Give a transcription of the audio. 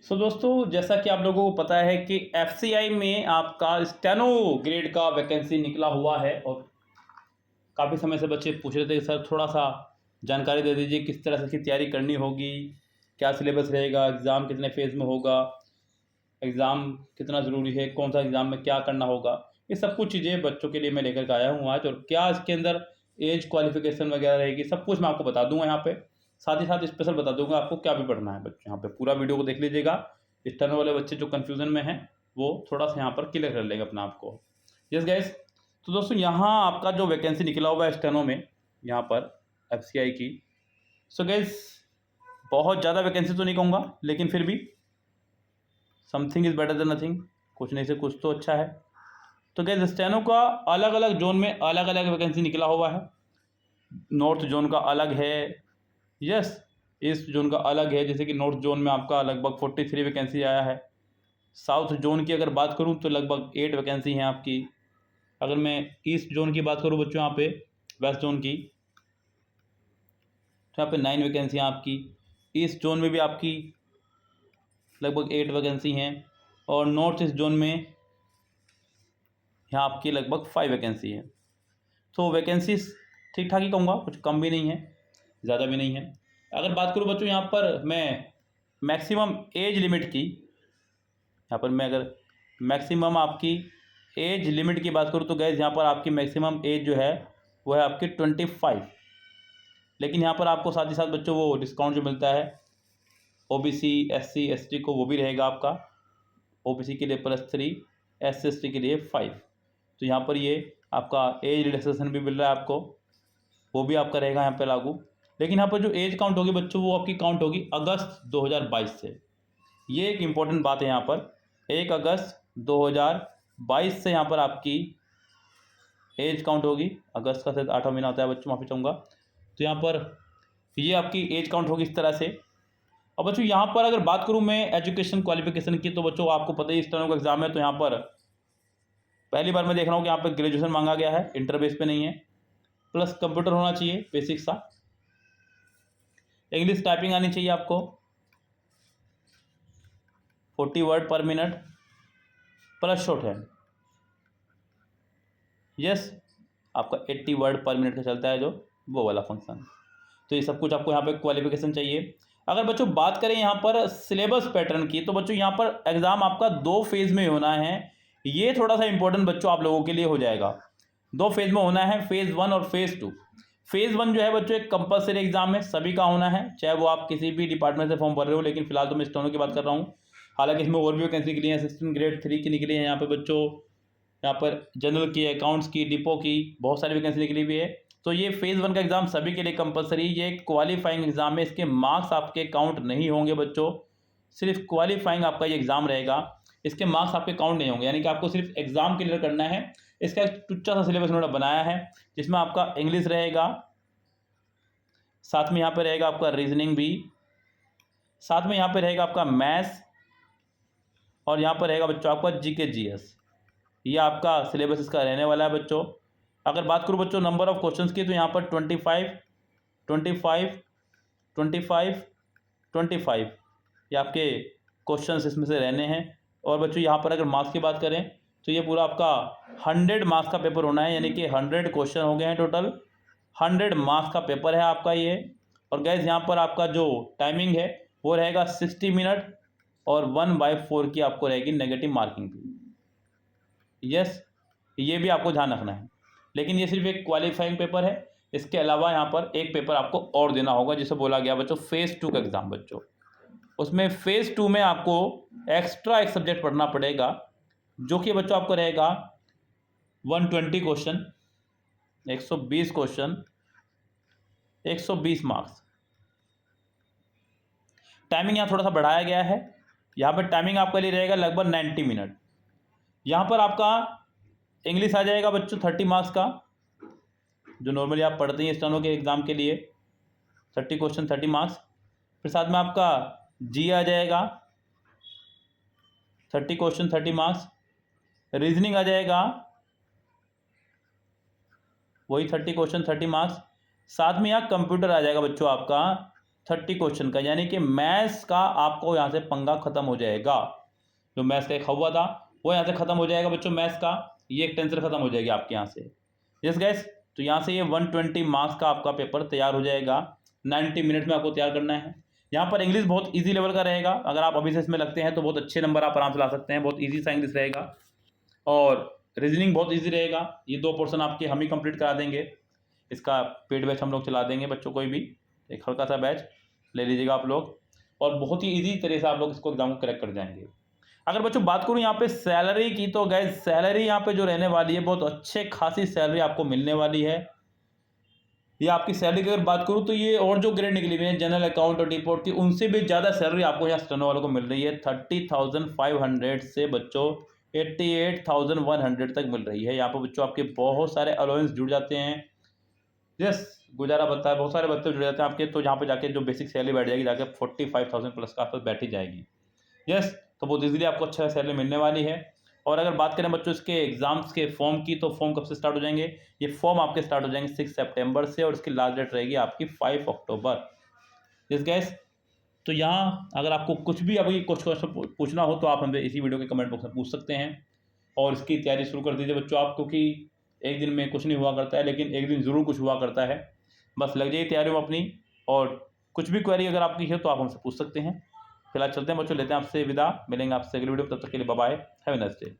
दोस्तों, जैसा कि आप लोगों को पता है कि एफसीआई में आपका स्टेनो ग्रेड का वैकेंसी निकला हुआ है और काफ़ी समय से बच्चे पूछ रहे थे कि सर थोड़ा सा जानकारी दे दीजिए किस तरह से इसकी तैयारी करनी होगी, क्या सिलेबस रहेगा, एग्ज़ाम कितने फेज़ में होगा, एग्ज़ाम कितना ज़रूरी है, कौन सा एग्ज़ाम में क्या करना होगा। ये सब कुछ चीज़ें बच्चों के लिए मैं लेकर के आया हूँ आज, और क्या इसके अंदर एज क्वालिफिकेशन वगैरह रहेगी, सब कुछ मैं आपको बता दूंगा यहाँ पे। साथ ही साथ स्पेशल बता दूंगा आपको क्या भी पढ़ना है बच्चे। यहाँ पे पूरा वीडियो को देख लीजिएगा। स्टर्न वाले बच्चे जो कन्फ्यूज़न में हैं वो थोड़ा सा यहाँ पर क्लियर कर लेंगे अपना आपको। यस गाइस, तो दोस्तों यहाँ आपका जो वैकेंसी निकला हुआ है स्टेनो में यहाँ पर एफसीआई की। सो गाइस, बहुत ज़्यादा वैकेंसी तो नहीं कहूँगा, लेकिन फिर भी something is better than nothing, कुछ नहीं से कुछ तो अच्छा है। तो गाइस, स्टेनो का अलग अलग जोन में अलग अलग वैकेंसी निकला हुआ है। नॉर्थ जोन का अलग है, यस, ईस्ट जोन का अलग है। जैसे कि नॉर्थ जोन में आपका लगभग 43 वैकेंसी आया है। साउथ जोन की अगर बात करूं तो लगभग 8 वैकेंसी हैं आपकी। अगर मैं ईस्ट जोन की बात करूं बच्चों यहाँ पे, वेस्ट जोन की, तो यहाँ पे 9 वैकेंसी हैं आपकी। ईस्ट जोन में भी आपकी लगभग 8 वैकेंसी हैं, और नॉर्थ ईस्ट जोन में यहाँ आपकी लगभग 5 वैकेंसी है। तो वैकेंसीज ठीक ठाक ही कहूँगा, कुछ कम भी नहीं है, ज़्यादा भी नहीं है। अगर बात करूँ बच्चों यहाँ पर मैं मैक्सिमम एज लिमिट की, यहाँ पर मैं अगर मैक्सिमम आपकी एज लिमिट की बात करूँ तो गैस यहाँ पर आपकी मैक्सिमम एज जो है वो है आपकी 25। लेकिन यहाँ पर आपको साथ ही साथ बच्चों वो डिस्काउंट जो मिलता है ओबीसी एससी एसटी को, वो भी रहेगा आपका। ओबीसी के लिए +3, एससी एसटी के लिए 5। तो यहाँ पर ये आपका एज रिलैक्सेशन भी मिल रहा है आपको, वो भी आपका रहेगा यहाँ पे लागू। लेकिन यहाँ पर जो एज काउंट होगी बच्चों वो आपकी काउंट होगी अगस्त 2022 से। ये एक इम्पॉर्टेंट बात है यहाँ पर, 1 अगस्त 2022 से यहाँ पर आपकी एज काउंट होगी। अगस्त का शायद 8वां महीना होता है बच्चों, माफ़ी चाहूँगा। तो यहाँ पर ये आपकी एज काउंट होगी इस तरह से। अब बच्चों यहाँ पर अगर बात करूँ मैं एजुकेशन क्वालिफिकेशन की, तो बच्चों आपको पता ही इस तरह का एग्जाम है, तो यहाँ पर पहली बार मैं देख रहा हूँ कि यहाँ पर ग्रेजुएशन मांगा गया है, इंटर बेस पे नहीं है, प्लस कंप्यूटर होना चाहिए बेसिक सा, इंग्लिश टाइपिंग आनी चाहिए आपको, 40 वर्ड पर minute, plus short hand. Yes, आपका 80 वर्ड पर मिनट का चलता है जो वो वाला फंक्शन। तो ये सब कुछ आपको यहाँ पे क्वालिफिकेशन चाहिए। अगर बच्चों बात करें यहाँ पर सिलेबस पैटर्न की, तो बच्चों यहाँ पर एग्ज़ाम आपका 2 फेज़ में होना है। ये थोड़ा सा इंपॉर्टेंट बच्चों आप लोगों के लिए हो जाएगा। 2 फेज़ में होना है, फेज़ 1 और फेज़ 2। फेज़ 1 जो है बच्चों एक कंपलसरी एग्जाम है, सभी का होना है, चाहे वो आप किसी भी डिपार्टमेंट से फॉर्म भर रहे हो। लेकिन फिलहाल तो मैं स्टेनो की बात कर रहा हूँ। हालांकि इसमें और भी वैकेंसी निकली है, असिस्टेंट ग्रेड 3 की निकली है यहाँ पे बच्चों, यहाँ पर जनरल की, अकाउंट्स की, डिपो की, बहुत सारी वैकेंसी निकली हुई है। तो ये फेज़ 1 का एग्ज़ाम सभी के लिए कंपलसरी, ये क्वालिफाइंग एग्ज़ाम है। इसके मार्क्स आपके काउंट नहीं होंगे बच्चों, सिर्फ क्वालिफाइंग आपका ये एग्ज़ाम रहेगा। इसके मार्क्स आपके काउंट नहीं होंगे, यानी कि आपको सिर्फ एग्ज़ाम क्लियर करना है। इसका एक टुच्चा सा सिलेबस उन्होंने बनाया है, जिसमें आपका इंग्लिश रहेगा, साथ में यहाँ पे रहेगा आपका रीजनिंग भी, साथ में यहाँ पे रहेगा आपका मैथ्स, और यहाँ पर रहेगा बच्चों आपका जीके जीएस। ये आपका सिलेबस इसका रहने वाला है बच्चों। अगर बात करूँ बच्चों नंबर ऑफ क्वेश्चंस की, तो यहाँ पर 25, 25, 25, 25 ये आपके क्वेश्चंस इसमें से रहने हैं। और बच्चों यहाँ पर अगर मार्क्स की बात करें तो ये पूरा आपका 100 मार्क्स का पेपर होना है, यानी कि 100 क्वेश्चन हो गए हैं टोटल, 100 मार्क्स का पेपर है आपका ये। और गैस यहाँ पर आपका जो टाइमिंग है वो रहेगा 60 मिनट, और 1/4 की आपको रहेगी नेगेटिव मार्किंग भी। यस, ये भी आपको ध्यान रखना है। लेकिन ये सिर्फ एक क्वालिफाइंग पेपर है, इसके अलावा यहाँ पर एक पेपर आपको और देना होगा, जिसे बोला गया बच्चों फेज़ 2 का एग्ज़ाम बच्चों। उसमें फेज़ 2 में आपको एक्स्ट्रा एक सब्जेक्ट पढ़ना पड़ेगा, जो कि बच्चों आपको रहेगा 120 क्वेश्चन, 120 क्वेश्चन, 120 मार्क्स। टाइमिंग यहाँ थोड़ा सा बढ़ाया गया है, यहाँ पर टाइमिंग आपके लिए रहेगा लगभग 90 मिनट। यहाँ पर आपका इंग्लिश आ जाएगा बच्चों 30 मार्क्स का, जो नॉर्मली आप पढ़ते हैं स्टेनो के एग्ज़ाम के लिए, 30 क्वेश्चन 30 मार्क्स। फिर साथ में आपका जी आ जाएगा 30 क्वेश्चन 30 मार्क्स। रीजनिंग आ जाएगा वही 30 क्वेश्चन 30 मार्क्स। साथ में यहाँ कंप्यूटर आ जाएगा बच्चों आपका 30 क्वेश्चन का, यानी कि मैथ्स का आपको यहाँ से पंगा खत्म हो जाएगा। जो मैथ्स का एक हुआ था वो यहाँ से खत्म हो जाएगा बच्चों। मैथ्स का ये एक टेंशन खत्म हो जाएगी आपके यहाँ से। यस गाइस, तो यहाँ से ये 120 मार्क्स का आपका पेपर तैयार हो जाएगा। 90 मिनट में आपको तैयार करना है। यहाँ पर इंग्लिश बहुत इजी लेवल का रहेगा। अगर आप अभी से इसमें लगते हैं तो बहुत अच्छे नंबर आप आराम से ला सकते हैं। बहुत इजी सा इंग्लिश रहेगा और रीजनिंग बहुत इजी रहेगा। ये 2 पोर्शन आपके हम ही कंप्लीट करा देंगे। इसका पेड बैच हम लोग चला देंगे बच्चों। कोई भी एक हल्का सा बैच ले लीजिएगा आप लोग और बहुत ही ईजी तरह से आप लोग इसको एग्जाम को क्रैक कर जाएंगे। अगर बच्चों बात करूं यहाँ पे सैलरी की, तो गैस सैलरी यहाँ पे जो रहने वाली है बहुत अच्छे खासी सैलरी आपको मिलने वाली है। ये आपकी सैलरी की अगर बात करूं तो ये और जो ग्रेड निकली हुई है जनरल अकाउंट और डिपोर्ट की, उनसे भी ज़्यादा सैलरी आपको यहाँ स्टेनो वालों को मिल रही है। 30,500 से बच्चों 88,100 तक मिल रही है। यहाँ पर बच्चों आपके बहुत सारे अलाउंस जुड़ जाते हैं। यस, गुजारा भत्ता है, बहुत सारे भत्ते जुड़ जाते हैं आपके। तो यहाँ पे जाके जो बेसिक सैलरी बैठ जाएगी जाके 45,000 प्लस का आसपास बैठ ही जाएगी। यस, तो बहुत ईजिली आपको अच्छा सैलरी मिलने वाली है। और अगर बात करें बच्चों इसके एग्जाम्स के फॉर्म की, तो फॉर्म कब से स्टार्ट हो जाएंगे? ये फॉर्म आपके स्टार्ट हो जाएंगे 6 सितंबर से और इसकी लास्ट डेट रहेगी आपकी 5 अक्टूबर। यस गाइस, तो यहाँ अगर आपको कुछ भी अभी कुछ पूछना हो तो आप हमें इसी वीडियो के कमेंट बॉक्स में पूछ सकते हैं और इसकी तैयारी शुरू कर दीजिए बच्चों आप, क्योंकि एक दिन में कुछ नहीं हुआ करता है, लेकिन एक दिन ज़रूर कुछ हुआ करता है। बस लग जाइए तैयारी में अपनी और कुछ भी क्वेरी अगर आपकी है तो आप हमसे पूछ सकते हैं। फिलहाल चलते हैं बच्चों, लेते हैं आपसे विदा। मिलेंगे आपसे अगली वीडियो, तब तक के लिए bye bye, have a nice day.